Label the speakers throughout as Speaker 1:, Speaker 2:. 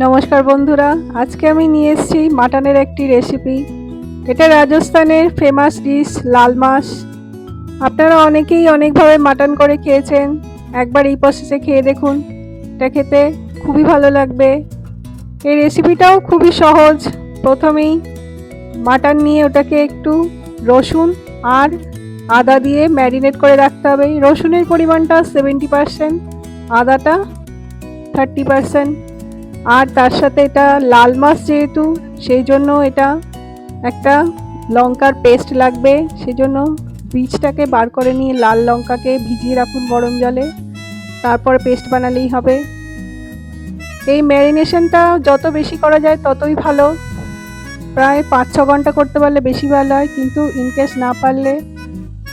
Speaker 1: নমস্কার বন্ধুরা, আজকে আমি নিয়ে এসেছি মাটনের একটি রেসিপি। এটা রাজস্থানের ফেমাস ডিশ লাল মাছ। আপনারা অনেকেই অনেকভাবে মাটন করে খেয়েছেন, একবার এই প্রসেসে খেয়ে দেখুন, এটা খেতে খুবই ভালো লাগবে। এই রেসিপিটাও খুবই সহজ। প্রথমেই মাটন নিয়ে ওটাকে একটু রসুন আর আদা দিয়ে ম্যারিনেট করে রাখতে হবে। রসুনের পরিমাণটা 70%, আদাটা 30%। আর তার সাথে এটা লাল মাছ যেহেতু, সেই জন্য এটা একটা লঙ্কার পেস্ট লাগবে। সেই জন্য বীজটাকে বার করে নিয়ে লাল লঙ্কাকে ভিজিয়ে রাখুন গরম জলে, তারপর পেস্ট বানালেই হবে। এই ম্যারিনেশনটা যত বেশি করা যায় ততই ভালো। প্রায় 5-6 ঘন্টা করতে পারলে বেশি ভালো হয়, কিন্তু ইনকেস না পারলে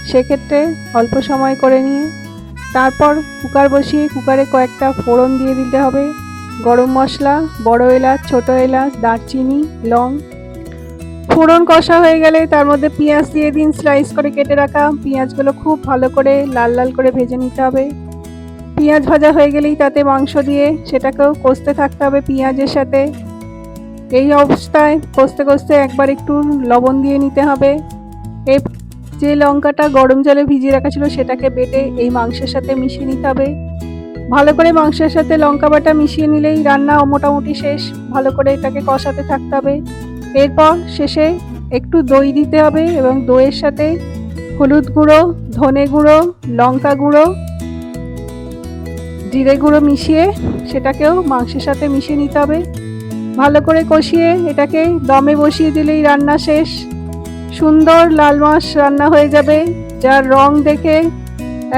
Speaker 1: সেক্ষেত্রে অল্প সময় করে নিয়ে তারপর কুকার বসিয়ে কুকারে কয়েকটা ফোড়ন দিয়ে দিতে হবে। গরম মশলা, বড় এলাচ, ছোট এলাচ, দারচিনি, লং। ফোড়ন কষা হয়ে গেলে তার মধ্যে পেঁয়াজ দিয়ে দিন। স্লাইস করে কেটে রাখা পেঁয়াজগুলো খুব ভালো করে লাল লাল করে ভেজে নিতে হবে। পেঁয়াজ ভাজা হয়ে গেলেই তাতে মাংস দিয়ে সেটাকেও কষতে থাকতে হবে পেঁয়াজের সাথে। এই অবস্থায় কষতে কষতে একবার একটু লবণ দিয়ে নিতে হবে। এই যে লঙ্কাটা গরম জলে ভিজিয়ে রাখা ছিল সেটাকে বেটে এই মাংসের সাথে মিশিয়ে নিতে হবে। ভালো করে মাংসের সাথে লঙ্কা বাটা মিশিয়ে নিলেই রান্না মোটামুটি শেষ। ভালো করে এটাকে কষাতে থাকতে হবে। এরপর শেষে একটু দই দিতে হবে এবং দইয়ের সাথে হলুদ গুঁড়ো, ধনে গুঁড়ো, লঙ্কা গুঁড়ো, জিরে গুঁড়ো মিশিয়ে সেটাকেও মাংসের সাথে মিশিয়ে নিতে হবে। ভালো করে কষিয়ে এটাকে দমে বসিয়ে দিলেই রান্না শেষ। সুন্দর লাল মাছ রান্না হয়ে যাবে, যার রং দেখে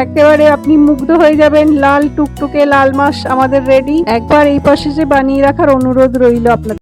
Speaker 1: একেবারে আপনি মুগ্ধ হয়ে যাবেন। লাল টুকটুকে লাল মাছ আমাদের রেডি। একবার এই প্রসেসে বানিয়ে রাখার অনুরোধ রইল আপনাদের।